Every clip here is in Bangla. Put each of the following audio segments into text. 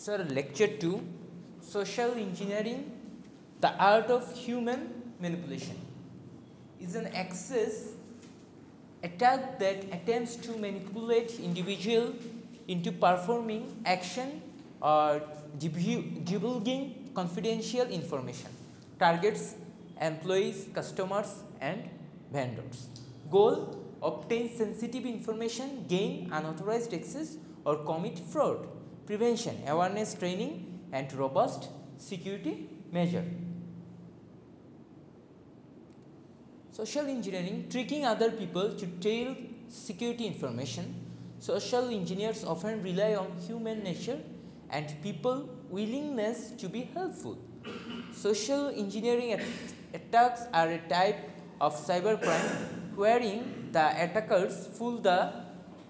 Sir, lecture 2, Social Engineering, the Art of Human Manipulation, is an access attack that attempts to manipulate individual into performing action or divulging confidential information. Targets employees, customers and vendors. Goal: obtain sensitive information, gain unauthorized access or commit fraud. Prevention: awareness training and robust security measure. Social engineering: tricking other people to steal security information. Social engineers often rely on human nature and people willingness to be helpful. Social engineering attacks are a type of cybercrime wherein the attackers fool the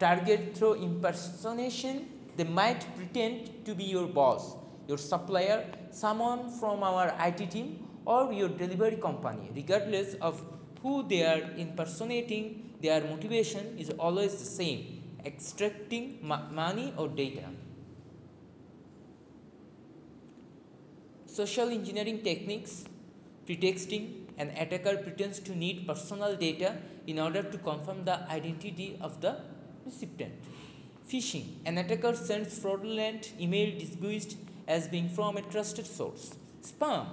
target through impersonation. They might pretend to be your boss, your supplier, someone from our IT team or your delivery company. Regardless of who they are impersonating, their motivation is always the same: extracting money or data. Social engineering techniques: pretexting: an attacker pretends to need personal data in order to confirm the identity of the recipient. Phishing: an attacker sends fraudulent email disguised as being from a trusted source. Spam: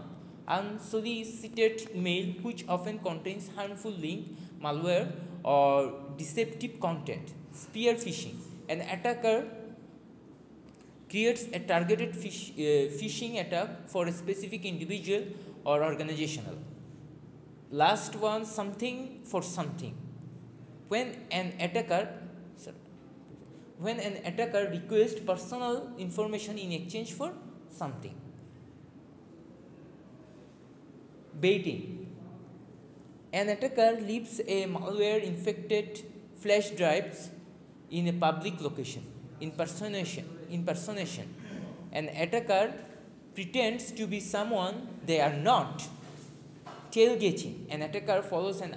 unsolicited email which often contains harmful link, malware or deceptive content. Spear phishing: an attacker creates a targeted phishing attack for a specific individual or organizational. Last one, something for something: when an attacker requests personal information in exchange for something. Baiting: an attacker leaves a malware infected flash drives in a public location. Impersonation: an attacker pretends to be someone they are not. Tailgating: an attacker follows an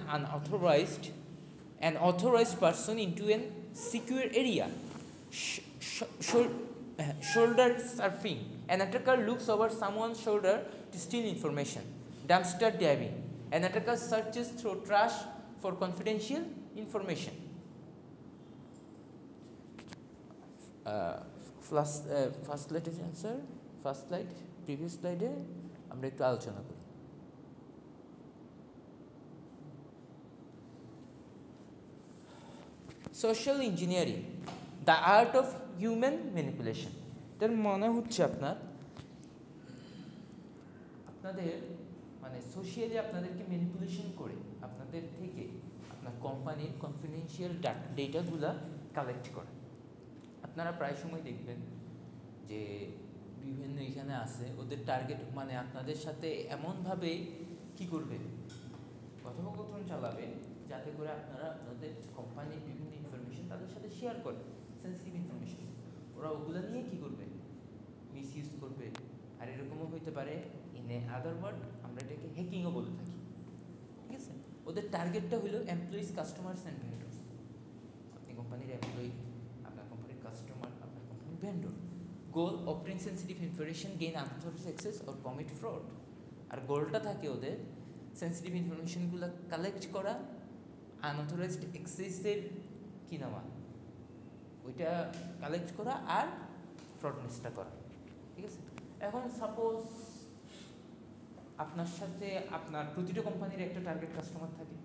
authorized person into a secure area. Shoulder surfing: an attacker looks over someone's shoulder to steal information. Dumpster diving: an attacker searches through trash for confidential information. First slide answer, first slide, previous slide আমরা একটু আলোচনা করি। Social engineering, the art of human manipulation. এটার মনে হচ্ছে আপনাদের মানে সোশিয়ালি আপনাদেরকে ম্যানিপুলেশন করে আপনাদের থেকে আপনার কোম্পানির কনফিডেন্সিয়াল ডেটাগুলো কালেক্ট করে। আপনারা প্রায় সময় দেখবেন যে বিভিন্ন এখানে আছে ওদের টার্গেট, মানে আপনাদের সাথে এমনভাবে কি করবে, কথোপকথন চালাবে যাতে করে আপনারা আপনাদের কোম্পানির বিভিন্ন ইনফরমেশন তাদের সাথে শেয়ার করেন, সেন্সিটিভ ইনফরমেশন। ওরা ওগুলো নিয়ে কি করবে, মিস ইউজ করবে। আর এরকমও হইতে পারে, ইন এ আদার ওয়ার্ড আমরা এটাকে হ্যাকিংও বলে থাকি, ঠিক আছে। ওদের টার্গেটটা হলো এমপ্লয়িজ, কাস্টমার্স অ্যান্ড ভেন্ডর্স। আপনি কোম্পানির এমপ্লয়ি, আপনার কোম্পানির কাস্টমার, আপনার কোম্পানির vendor. Goal: obtain sensitive information, gain unauthorized access or commit fraud। আর গোলটা থাকে ওদের সেন্সিটিভ ইনফরমেশনগুলো কালেক্ট করা, আনঅথরাইজড অ্যাক্সেসের কি নামা ওইটা কালেক্ট করা আর ফ্রডনেসটা করা, ঠিক আছে। এখন সাপোজ আপনার সাথে আপনার প্রতিটা কোম্পানির একটা টার্গেট কাস্টমার থাকে,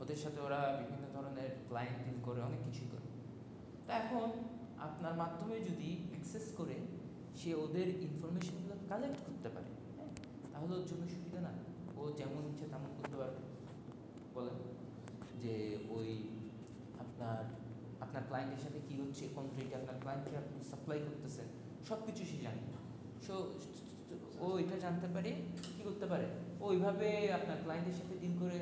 ওদের সাথে ওরা বিভিন্ন ধরনের ক্লায়েন্ট ডিল করে, অনেক কিছুই করে। তা এখন আপনার মাধ্যমে যদি অ্যাক্সেস করে সে ওদের ইনফরমেশনগুলো কালেক্ট করতে পারে, হ্যাঁ, তাহলে ওর জন্য সুবিধা না? ও যেমন ইচ্ছে তেমন করতে পারবে। বলেন যে ওই আপনার ক্লায়েন্টের সাথে কী হচ্ছে, কোন রেটে আপনার ক্লায়েন্টকে আপনি সাপ্লাই করতেছেন, সব কিছু সে জানে। সো ও এটা জানতে পারে, কী করতে পারে, ও ওইভাবে আপনার ক্লায়েন্টের সাথে ডিল করে।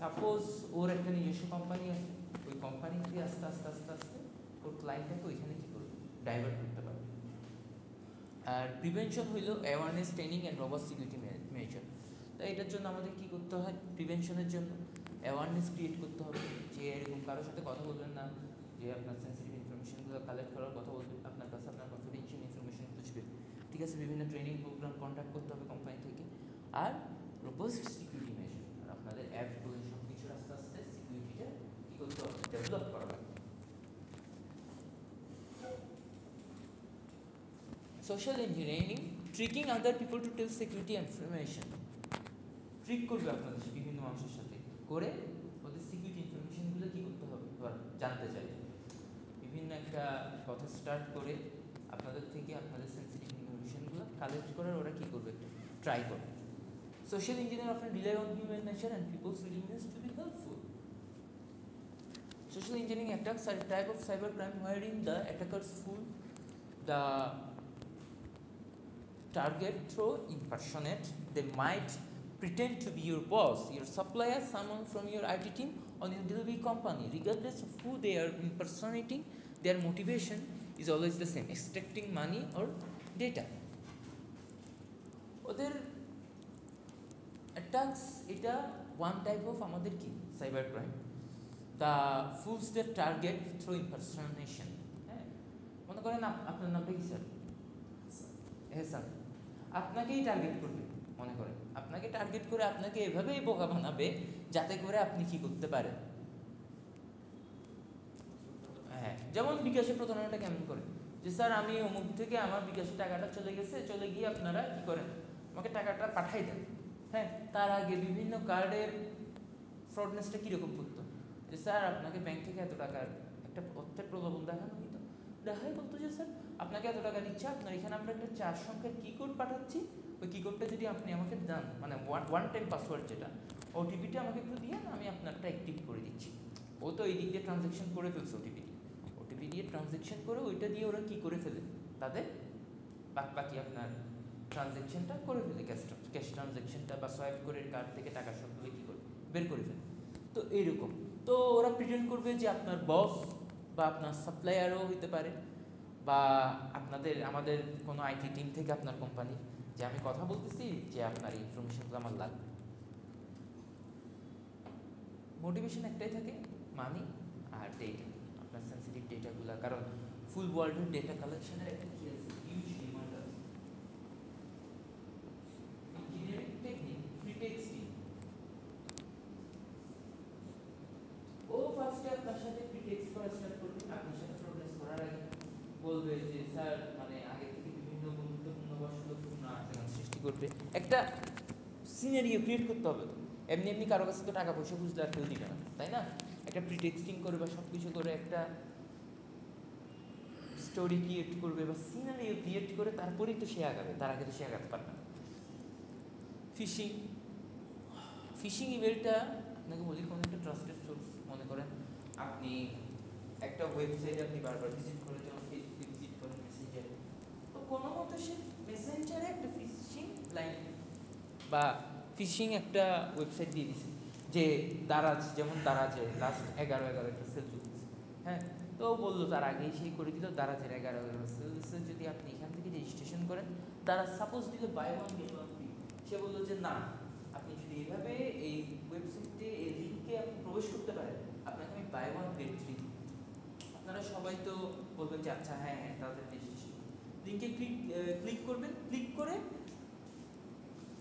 সাপোজ ওর একটা নিজস্ব কোম্পানি আছে, ওই কোম্পানি থেকে আস্তে আস্তে আস্তে আস্তে ওর ক্লায়েন্টটাকে ওইখানে কী করবে, ডাইভার্ট করতে পারবে। আর প্রিভেনশন হইল awareness training and robust security measure. তো এটার জন্য আমাদের কী করতে হয়, প্রিভেনশনের জন্য অ্যাওয়ারনেস ক্রিয়েট করতে হবে যে এরকম কারোর সাথে কথা বলবেন না, যে আপনার সেন্সিটিভ ইনফরমেশনগুলো কালেক্ট করার কথা বলবেন, আপনার কাছে আপনার কনফিডেন্সিয়াল ইনফরমেশন ঠিক আছে, বিভিন্ন ট্রেনিং প্রোগ্রাম কন্ডাক্ট করতে হবে কোম্পানি থেকে। আর রোবস্ট সিকিউরিটি মেজার, আর আপনাদের অ্যাপস বলে সব কিছু আস্তে আস্তে সিকিউরিটিটা কী করতে হবে, ডেভেলপ করা লাগবে। Social engineering, tricking other people to tell security information. Trick করবে আপনাদের বিভিন্ন মানুষের সাথে করে ওদের সিকিউরিটি ইনফরমেশনগুলো কী করতে হবে জানতে চাই, বিভিন্ন একটা কথা স্টার্ট করে আপনাদের থেকে আপনাদের সেন্সিটিভ ইনফরমেশনগুলো কালেক্ট করার ওরা কী করবে, ট্রাই করবে। Social engineers often rely on human nature and people's willingness to be helpful. Social engineering attacks are a type of cybercrime wherein the attackers fool the target through impersonate. They might pretend to be your boss, your supplier, someone from your IT team or your delivery company. Regardless of who they are impersonating, their motivation is always the same: extracting money or data. ওদের অ্যাটাকস, এটা ওয়ান টাইপ অফ আমাদের কি cyber crime. The fools the target through impersonation. হ্যাঁ, মনে করেন আপনার নামটা কি স্যার? এহসান। আপনাকেই টার্গেট করবে, মনে করেন আপনাকে টার্গেট করে আপনাকে এভাবেই বোকা বানাবে যাতে করে আপনি কি করতে পারেন। হ্যাঁ, যেমন বিকাশে প্রতারণাটা কেমন করে, যে স্যার আমি অমুক থেকে আমার বিকাশে টাকাটা চলে গেছে, চলে গিয়ে আপনারা কি করেন, আমাকে টাকাটা পাঠাই দেন। হ্যাঁ, তার আগে বিভিন্ন কার্ডের ফ্রডনেসটা কীরকম করতো, যে স্যার আপনাকে ব্যাংক থেকে এত টাকার একটা অর্থের প্রলোভন দেখানো হতো, দেখাই বলতো যে স্যার আপনাকে এত টাকা দিচ্ছে, আপনার এখানে আমরা একটা 4 সংখ্যার কি কোড পাঠাচ্ছি, ওই কি কোডটা যদি আপনি আমাকে দেন, মানে ওয়ান টাইম পাসওয়ার্ড যেটা, ওটিপিটা আমাকে একটু দিয়ে আমি আপনারটা অ্যাক্টিভ করে দিচ্ছি। ও তো এই দিক দিয়ে ট্রানজ্যাকশন করে ফেলছে, ওটিপি দিয়ে ট্রানজ্যাকশন করে ওইটা দিয়ে ওরা কী করে ফেলে, তাদের বাকি আপনার ট্রানজ্যাকশনটা করে ফেলে, ক্যাশ ট্রানজ্যাকশনটা বা সোয়াইপ করে কার্ড থেকে টাকা সবগুলো কী করে বের করে ফেলে। তো এইরকম তো ওরা প্রিটেন্ড করবে যে আপনার বস বা আপনার সাপ্লায়ারও হইতে পারে, বা আমাদের কোনো আইটি টিম থেকে আপনার কোম্পানি, যে আমি কথা বলতেছি যে আপনার ইনফরমেশনগুলো আমার লাগবে। মোটিভেশন একটাই থাকে, মানি আর ডেটা, আপনার সেন্সিটিভ ডেটাগুলো, কারণ ফুল ওয়ার্ল্ডের ডেটা কালেকশনের একটা কি আছে, হিউজ ডিমান্ড আছে। ইঞ্জিনিয়ারিং টেকনিক, প্রিটেক্সটিং, ও ফার্স্টে আপনার সাথে প্রিটেক্সট করা স্টার্ট করবে, আপনার সাথে প্রোগ্রেস করার আগে বলবে যে স্যার মানে আগে থেকে বিভিন্ন গুরুত্বপূর্ণ বা সুযোগপূর্ণ আচরণ সৃষ্টি করবে, একটা সিনারিও ক্রিয়েট করতে হবে। তো এমনি এমনি কারো কাছে তো টাকা পয়সা বুঝলে আর কেউ দিবে না, তাই না? একটা প্রিটেক্সটিং করে বা সব কিছু করে একটা স্টোরি ক্রিয়েট করবে বা সিনারিও ক্রিয়েট করে তারপরেই তো সে আগাবে, তার আগে তো সে আগাতে পারবে না। ফিশিং ইমেলটা আপনাকে বলি কোনো একটা ট্রাস্টেড সোর্স। মনে করেন আপনি একটা ওয়েবসাইটে আপনি বারবার ভিজিট করে, যেমন ফেসবুকে ভিজিট করেন, মেসেঞ্জারে, তো কোনো মতো সে মেসেঞ্জারে একটা ফিশিং লাইন বা ফিশিং একটা ওয়েবসাইট দিয়ে দিছে, যে দারাজ, যেমন দারাজে লাস্ট 11 একটা সেল চলতেছে। হ্যাঁ, তো বললো তার আগেই সেই করে দিল, দারাজের 11 সেল দিচ্ছে, যদি আপনি এখান থেকে রেজিস্ট্রেশন করেন, তারা সাপোজ দিল buy one get one free. সে বললো যে না, আপনি যদি এইভাবে এই ওয়েবসাইটে এই লিঙ্কে আপনি প্রবেশ করতে পারেন, আপনাকে আমি বাই ওয়ান গেট থ্রি। আপনারা সবাই তো বলবেন যে আচ্ছা হ্যাঁ হ্যাঁ তাদের রেজিস্ট্রেশন, লিঙ্কে ক্লিক করবেন, ক্লিক করে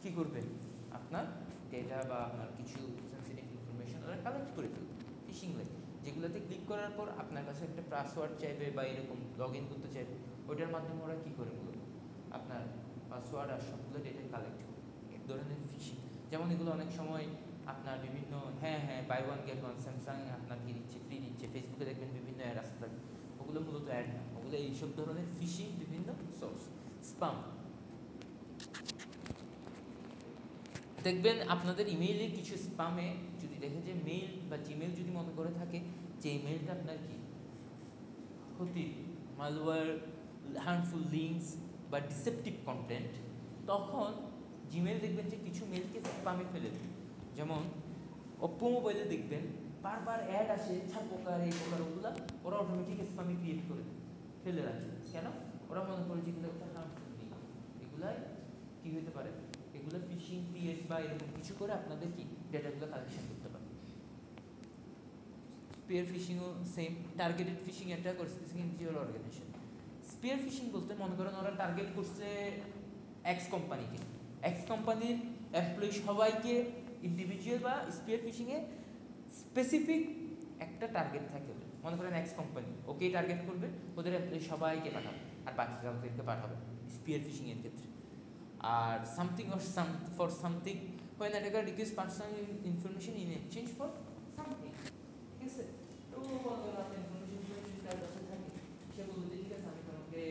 কী করবেন, আপনার ডেটা বা আপনার কিছু সেন্সিটিভ ইনফরমেশন ওরা কালেক্ট করে ফেলবে ফিশিং লাইন, যেগুলোতে ক্লিক করার পর আপনার কাছে একটা পাসওয়ার্ড চাইবে বা এরকম লগ ইন করতে চাইবে, ওইটার মাধ্যমে ওরা কী করে মূলত আপনার পাসওয়ার্ড আর সবগুলো ডেটা কালেক্ট করে। এক ধরনের ফিশিং, যেমন এগুলো অনেক সময় আপনার বিভিন্ন হ্যাঁ buy one get one, Samsung আপনার কী দিচ্ছে, ফ্রি দিচ্ছে, ফেসবুকে দেখবেন বিভিন্ন অ্যাড আসতে থাকে, ওগুলো মূলত অ্যাড না, ওগুলো এইসব ধরনের ফিশিং বিভিন্ন সোর্স। স্পাম, দেখবেন আপনাদের ইমেইলে কিছু স্পামে যদি দেখে যে মেইল বা জিমেল যদি মনে করে থাকে যে এই মেইলটা আপনার কি ক্ষতি, মালওয়্যার, হার্মফুল লিঙ্কস বা ডিসেপটিভ কন্টেন্ট, তখন জিমেল দেখবেন যে কিছু মেলকে স্পামে ফেলে দেবে। যেমন ওপ্পো মোবাইলে দেখবেন বারবার অ্যাড আসে, প্রকার এই প্রকার, ওগুলা ওরা অটোমেটিক স্পামে ক্রিয়েট করে ফেলে রাখে। কেন? ওরা মনে করে যেগুলো একটা হার্মফুল লিঙ্ক, এগুলাই কী হতে পারে, এগুলো ফিশিং ক্রিয়েট বা এরকম কিছু করে আপনাদের কি ডেটাগুলো কালেকশন করতে পারে। পেয়ার ফিশিংও same, targeted phishing attack or specific in your organization. Spear phishing বলতে মনে করেন ওরা টার্গেট করছে এক্স কোম্পানিকে, এক্স কোম্পানির এমপ্লয়ি সবাইকে ইন্ডিভিজুয়াল বা স্পিয়ার ফিশিংয়ে স্পেসিফিক একটা টার্গেট থাকে। মনে করেন এক্স কোম্পানি ওকে টার্গেট করবে, ওদের এমপ্লয়ি সবাইকে পাঠাবে আর বাকি কাউকে পাঠাবে স্পিয়ার ফিশিংয়ের ক্ষেত্রে। আর something or for something when attacker requests personal information in exchange for something, ঠিক আছে? তো আপনি ইনফরমেশন তার কাছে থাকে, সে বলতে ঠিক আছে আমি তোমাকে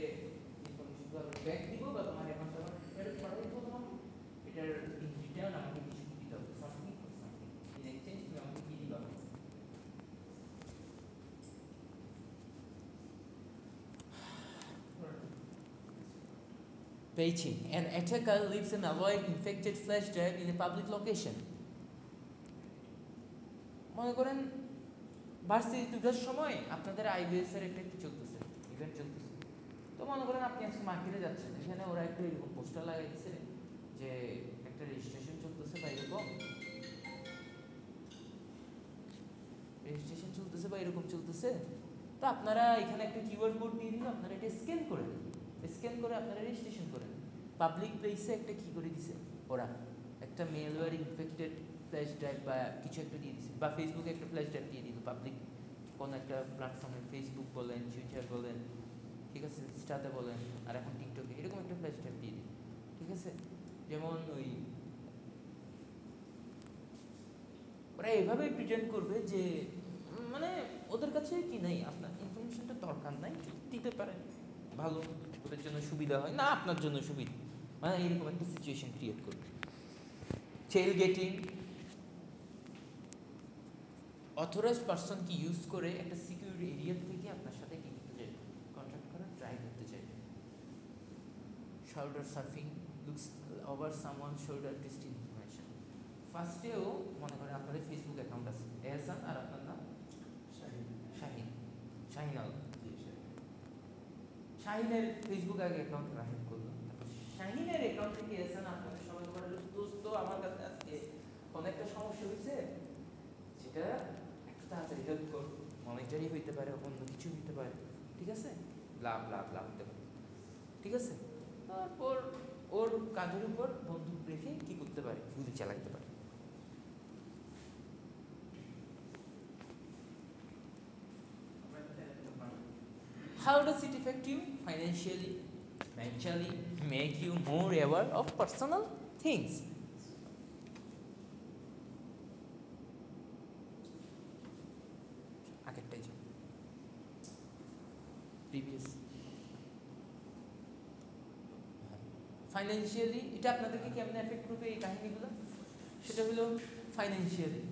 ইনফরমেশনগুলো ব্যাক দিব বা তোমার অ্যাকাউন্ট আমার ফেরত পাঠাই দেবো তোমাকে, এটার ইন রিটার্ন আমাকে কিছু দিতে হবে, something for something in exchange তুমি আমাকে কি দিবা। Paging. An attacker leaves an avoid infected flash drive in a public location. মনে করেন ভার্সিটি দুটার সময় আপনাদের আইবিএস এর একটা চলতেছে, ইভেন্ট চলতেছে। তো মনে করেন আপনি আজকে মার্কেটে যাচ্ছেন, এখানে ওরা একটা এরকম পোস্টার লাগাই দিচ্ছে যে একটা রেজিস্ট্রেশন চলতেছে বা এরকম চলতেছে। তো আপনারা এখানে একটা কিউআর কোড দিয়ে দিন, আপনারা এটা স্ক্যান করে আপনারা রেজিস্ট্রেশন করেন। পাবলিক প্লেসে একটা কি করে দিছে ওরা, একটা মেলওয়্যার ইনফেক্টেড ফ্ল্যাশ ড্রাইভ বা কিছু একটা দিয়ে দিছে, বা ফেসবুকে একটা ফ্ল্যাশ ড্রাইভ দিয়ে দিল পাবলিক কোনো একটা প্ল্যাটফর্মে, ফেসবুক বলেন, টুইটার বলেন, ঠিক আছে, ইনস্টাতে বলেন, আর এখন টিকটকে এরকম একটা ফ্ল্যাশ ড্রাইভ দিয়ে দিল, ঠিক আছে। যেমন ওই ওরা এভাবে প্রেজেন্ট করবে যে মানে ওদের কাছে কি নাই, আপনার ইনফরমেশনটা দরকার নাই, দিতে পারেন, ভালো, ওদের জন্য সুবিধা হয় না, আপনার জন্য সুবিধা, মানে এরকম একটা সিচুয়েশন ক্রিয়েট করবে। টেল গেটিং, অথরাইজড পারসনকে ইউজ করে একটা সিকিউর এরিয়া থেকে আপনার সাথে কি করতে চাই, কন্ট্যাক্ট করার ট্রাই করতে চাই। Shoulder surfing, looks over someone shoulder testing information. ফার্স্টেও মনে করেন আপনাদের ফেসবুক অ্যাকাউন্ট আছে, এহসান আর আপনার নাম শাহিন আল, শাহিনের ফেসবুক আগে অ্যাকাউন্ট রাখেন করলো, শাহিনের অ্যাকাউন্ট থেকে এসেছেন আপনাদের সবাই বলে দোস্ত আমার কাছে আজকে কোনো একটা সমস্যা হয়েছে, সেটা একটু তাড়াতাড়ি হেল্প কর, মনিটারি হইতে পারে, অন্য কিছু হইতে পারে, ঠিক আছে, লাভ হতে পারে, ঠিক আছে। তারপর ওর কাঁধের উপর বন্দুক রেখে কি করতে পারে, গুলি চালাতে পারে। How does it affect you financially, mentally, make you more aware of personal things? Previous. Financially, এটা আপনাদেরকে কেমন এফেক্ট করবে এই কাহিনীগুলো, সেটা হলো ফাইন্যান্সিয়ালি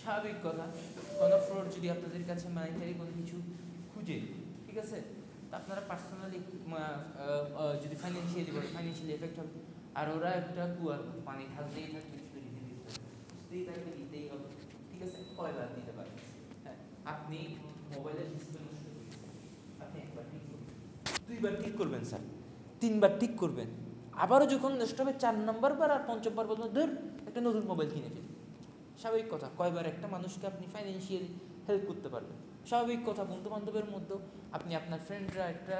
স্বাভাবিক কথা, কোনো ফ্রড যদি আপনাদের কাছে মানিটারি কোনো কিছু খুঁজে, ঠিক আছে, তা আপনারা পার্সোনালি যদি ফাইন্যান্সিয়ালি বলে ফাইন্যান্সিয়ালি এফেক্ট হবে। আর ওরা একটা কুয়ার পানি ঢালতেই থাকবে, দিতেই হবে, ঠিক আছে, কয়বার দিতে পারে। হ্যাঁ, আপনি মোবাইলের ডিসপ্লে নষ্ট করবেন, আপনি একবার ঠিক করবেন, দুইবার ঠিক করবেন স্যার, তিনবার ঠিক করবেন, আবারও যখন নষ্ট হবে 4 নম্বর বার আর 5ম বার পর্যন্ত ধর একটা নতুন মোবাইল কিনে ফেলি। স্বাভাবিক কথা, কয়বার একটা মানুষকে আপনি ফাইন্যান্সিয়ালি হেল্প করতে পারবেন, স্বাভাবিক কথা। বন্ধু বান্ধবের মধ্যে আপনি আপনার ফ্রেন্ডরা একটা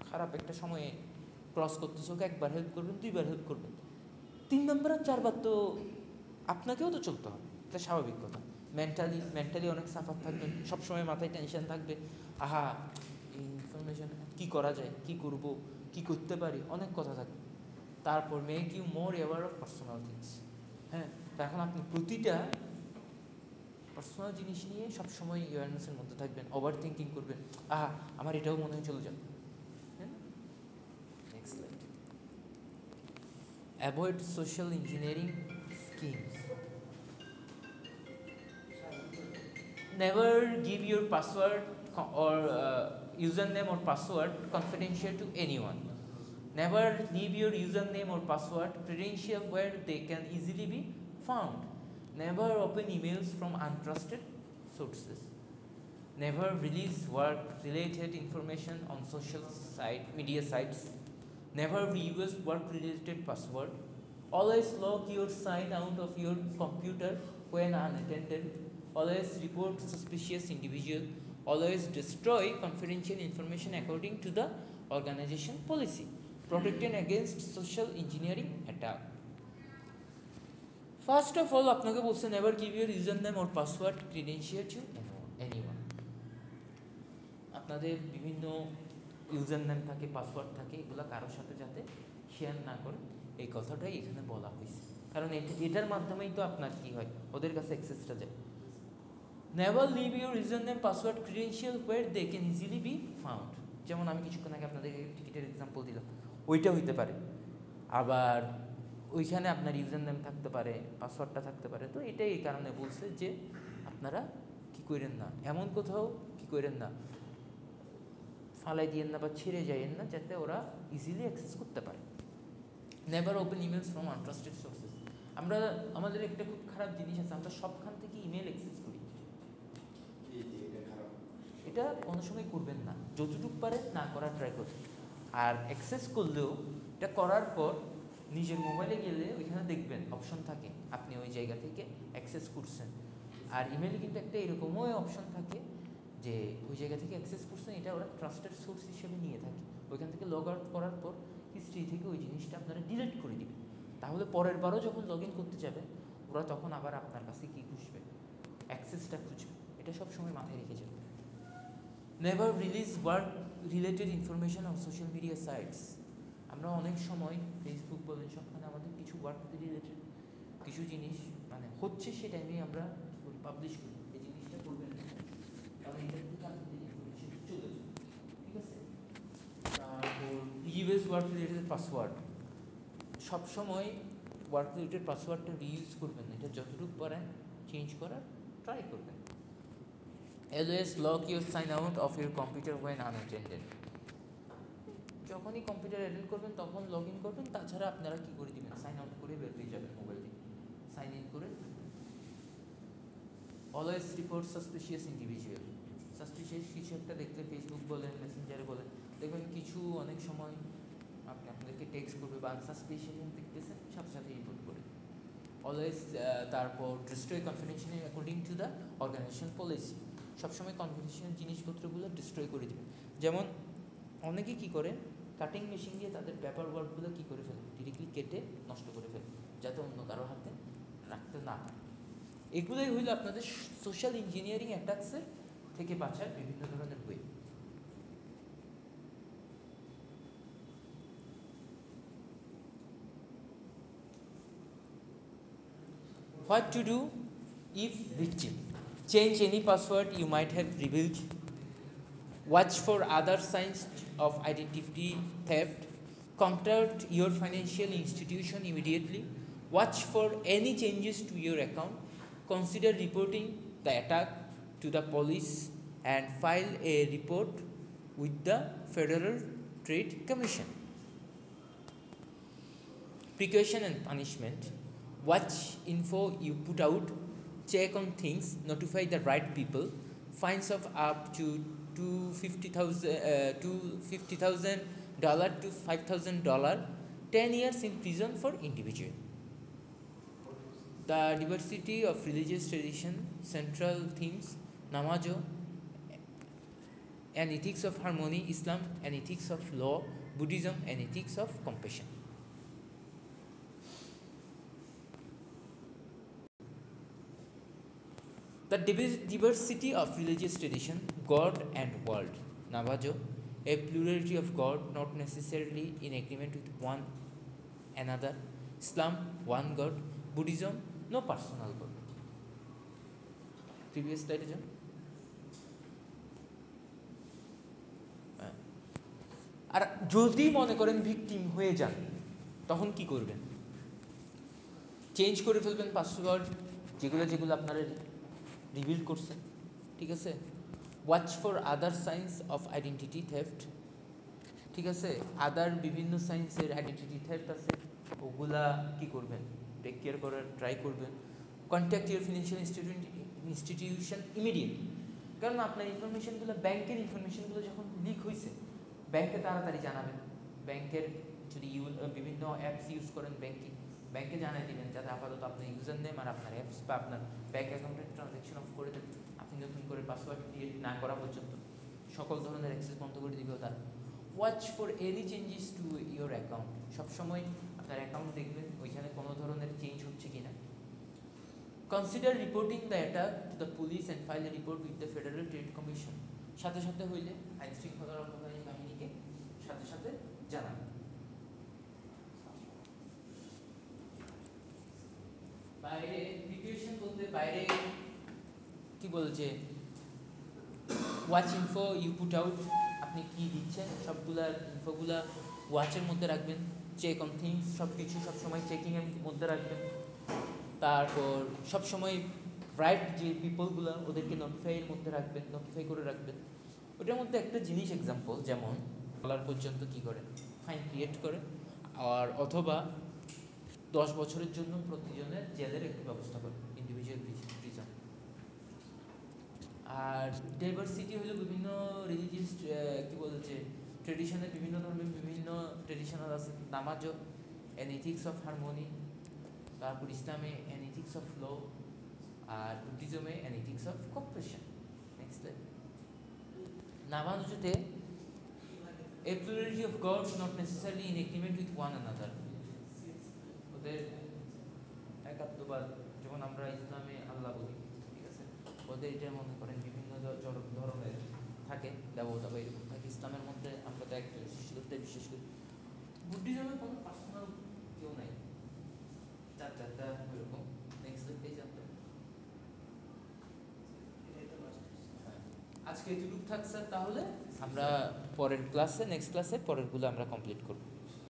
খারাপ একটা সময়ে ক্রস করতেছে, ওকে একবার হেল্প করবেন, 2বার হেল্প করবেন, 3 নম্বর আর 4বার তো আপনাকেও তো চলতে হবে, এটা স্বাভাবিক কথা। মেন্টালি অনেক সাফার থাকবেন, সবসময় মাথায় টেনশন থাকবে, আহা ইনফরমেশন কী করা যায়, কী করব, কী করতে পারি, অনেক কথা থাকবে। তারপর make you more aware of personal things. হ্যাঁ, তো এখন আপনি প্রতিটা পার্সোনাল জিনিস নিয়ে সবসময় অ্যাওয়ারনেসের মধ্যে থাকবেন, ওভার থিঙ্কিং করবেন, আহা আমার এটাও মনে হয় চলে যাবে। হ্যাঁ, next slide. Avoid social engineering schemes. Never give your password or username or password confidential to anyone. Never leave your username or password credential where they can easily be found. Never open emails from untrusted sources. Never release work-related information on social media sites. Never reuse work-related password. Always log your sign out of your computer when unattended. Always report suspicious individual. Always destroy confidential information according to the organization policy, protecting against social engineering attack. First of all, আপনাকে বলছে never give your username or password credential to anyone. আপনাদের বিভিন্ন ইউজারনেম থাকে, পাসওয়ার্ড থাকে, এগুলো কারোর সাথে যাতে শেয়ার না করে, এই কথাটাই এখানে বলা হয়েছে। কারণ এটার মাধ্যমেই তো আপনার কি হয়, ওদের কাছে অ্যাক্সেসটা যায়। Never leave your username password credential where they can easily be found. যেমন আমি কিছুক্ষণ আগে আপনাদের টিকিটের এক্সাম্পল দিলাম, ওইটা হইতে পারে। আবার ওইখানে আপনার ইউজারনেম থাকতে পারে, পাসওয়ার্ডটা থাকতে পারে। তো এটাই এই কারণে বলছে যে আপনারা কি করেন না, এমন কোথাও কি করেন না, ফালাই দিয়েন না বা ছেড়ে যাইয়েন না, যাতে ওরা ইজিলি অ্যাক্সেস করতে পারে। Never open emails from untrusted sources. আমরা আমাদের একটা খুব খারাপ জিনিস আছে, আমরা সবখান থেকে ইমেল অ্যাক্সেস করি। এটা কোনো সময় করবেন না, যতটুকু পারেন না করার ট্রাই করবেন। আর অ্যাক্সেস করলেও এটা করার পর নিজের মোবাইলে গেলে ওইখানে দেখবেন অপশন থাকে আপনি ওই জায়গা থেকে অ্যাক্সেস করছেন। আর ইমেলে কিন্তু একটা এরকমও অপশন থাকে যে ওই জায়গা থেকে অ্যাক্সেস করছেন, এটা ওরা ট্রাস্টেড সোর্স হিসেবে নিয়ে থাকে। ওইখান থেকে লগ আউট করার পর হিস্ট্রি থেকে ওই জিনিসটা আপনারা ডিলিট করে দিবেন। তাহলে পরের বারও যখন লগ ইন করতে যাবেন, ওরা তখন আবার আপনার কাছে কী খুঁজবে, অ্যাক্সেসটা খুঁজবে। এটা সবসময় মাথায় রেখে যাবে। Never release work related information on social media sites. আমরা অনেক সময় ফেসবুক বলেন, সবখানে আমাদের কিছু ওয়ার্ক রিলেটেড কিছু জিনিস মানে হচ্ছে, সে টাইমেই আমরা পাবলিশ করি। এই জিনিসটা করবেন না, কারণ এটা থেকে আপনাদের ইনফরমেশন চলে যাবে। ঠিক আছে? তারপর ইউএস ওয়ার্ক রিলেটেড পাসওয়ার্ড, সবসময় ওয়ার্ক রিলেটেড পাসওয়ার্ডটা রিইউজ করবেন না, এটা যতটুকু পারেন চেঞ্জ করার ট্রাই করবেন। Always lock your sign out of your computer when unattended. যখনই কম্পিউটার অ্যাটেন্ড করবেন তখন লগ ইন করবেন, তাছাড়া আপনারা কী করে দেবেন, সাইন আউট করে বের হয়ে যাবেন মোবাইল থেকে, সাইন ইন করে। Always report suspicious individual. Suspicious কিছু একটা দেখলে ফেসবুক বলেন, মেসেঞ্জারে বলেন, দেখবেন কিছু অনেক সময় আপনি আপনাদেরকে টেক্সট করবে বা আনসাসপিশিয়াস দেখতেছেন, সাথে সাথে রিপোর্ট করে। অলওয়েজ তারপর destroy confidential according to the organisation policy. সবসময় কনফিডেন্সিয়াল জিনিসপত্রগুলো ডিস্ট্রয় করে দেবেন। যেমন অনেকে কী করে, কাটিং মেশিন দিয়ে তাদের পেপার ওয়ার্কগুলো কী করে ফেলে, ডিরেক্টলি কেটে নষ্ট করে ফেলে, যাতে অন্য কারো হাতে রাখতে না হয়। এগুলোই হইল আপনাদের সোশ্যাল ইঞ্জিনিয়ারিং অ্যাটাকসের থেকে বাঁচার বিভিন্ন ধরনের way. What to do if victim? Change any password you might have revealed. Watch for other signs of identity theft. Contact your financial institution immediately. Watch for any changes to your account. Consider reporting the attack to the police and file a report with the Federal Trade Commission. Precaution and punishment. Watch info you put out. Check on things. Notify the right people. Fines of up to $50,000 to $5,000. 10 years in prison for individual. The diversity of religious tradition, central themes, Namajo, and ethics of harmony, Islam, and ethics of law, Buddhism, and ethics of compassion. The diversity of religious tradition, God and world, Navajo, a plurality of God, not necessarily in agreement with one another, Islam, one God, Buddhism, no personal God. Previous slide, John. আর যদি মনে করেন ভিকটিম হয়ে যান, তখন কি করবেন? চেঞ্জ করে ফেলবেন পাসওয়ার্ড, যেগুলো আপনারা রিভিল করছেন। ঠিক আছে? Watch for other signs of identity theft. ঠিক আছে? আদার বিভিন্ন সাইন্সের আইডেন্টিটি থেফট আছে, ওগুলা কি করবেন, টেক কেয়ার করার ট্রাই করবেন। Contact your financial institution immediately. কারণ আপনার ইনফরমেশনগুলো, ব্যাংকের ইনফরমেশনগুলো যখন লিক হয়েছে, ব্যাংকে তাড়াতাড়ি জানাবেন। ব্যাংকের যদি বিভিন্ন অ্যাপস ইউজ করেন ব্যাংকে জানাই দিবেন, যাতে আপাতত আপনার ইউজার নেম আর আপনার অ্যাপস বা আপনার ব্যাংক অ্যাকাউন্টের ট্রানজ্যাকশন অফ করে দেন। আপনি নতুন করে পাসওয়ার্ড ক্রিয়েট না করা পর্যন্ত সকল ধরনের অ্যাক্সেস বন্ধ করে দিবেও তারা। Watch for any changes to your account, সবসময় আপনার অ্যাকাউন্ট দেখবেন ওইখানে কোনো ধরনের চেঞ্জ হচ্ছে কি না। Consider reporting the attack to the police and file A report with the federal trade commission, সাথে সাথে হইলে আইন শৃঙ্খলা রক্ষাকারী বাহিনীকে সাথে সাথে জানান। বাইরে প্রিপারেশন বলতে বাইরে কি বলছে, watch info you put out, আপনি কি দিচ্ছেন সবগুলা ইনফোগুলা ওয়াচের মধ্যে রাখবেন। চেক অন থিংস, সব কিছু সবসময় চেকিংয়ের মধ্যে রাখবেন। তারপর সবসময় রাইট যে পিপলগুলো ওদেরকে নোটিফাইয়ের মধ্যে রাখবেন, নোটিফাই করে রাখবেন। ওটার মধ্যে একটা জিনিস এক্সাম্পল, যেমন ডলার পর্যন্ত কি করে ফাইন ক্রিয়েট করে, আর অথবা 10 বছরের জন্য প্রতিজনের জেলের একটি ব্যবস্থা করে, ইন্ডিভিজুয়াল প্রিজন। আর ডাইভার্সিটি হলো বিভিন্ন রিলিজিয়াস কি বলছে ট্রেডিশনের, বিভিন্ন ধর্মের বিভিন্ন ট্রেডিশনাল আছে। নামাজও অ্যান এথিক্স অফ হারমোনি, তারপর ইসলামে অ্যান এথিক্স অফ ল, আর বুদ্ধিজমে an ethics of cooperation. Next নামাজতে a plurality of gods not necessarily in agreement with one another, ওদের একাত্মবাদ, যেমন আমরা ইসলামে আল্লাহ বলি, ঠিক আছে, ওদের এটা মনে করেন বিভিন্ন ধরনের থাকে দেবতা বা এরকম থাকে। ইসলামের মধ্যে আমরা তো একটা সৃষ্টিকর্তায় বিশ্বাস করি। বুদ্ধিজমে কোনো পার্সোনাল কেউ নাই, চার চারটা এরকম। নেক্সট পেজ আপনার আজকে এটুকু থাকছে, তাহলে আমরা পরের ক্লাসে নেক্সট ক্লাসে পরেরগুলো আমরা কমপ্লিট করব।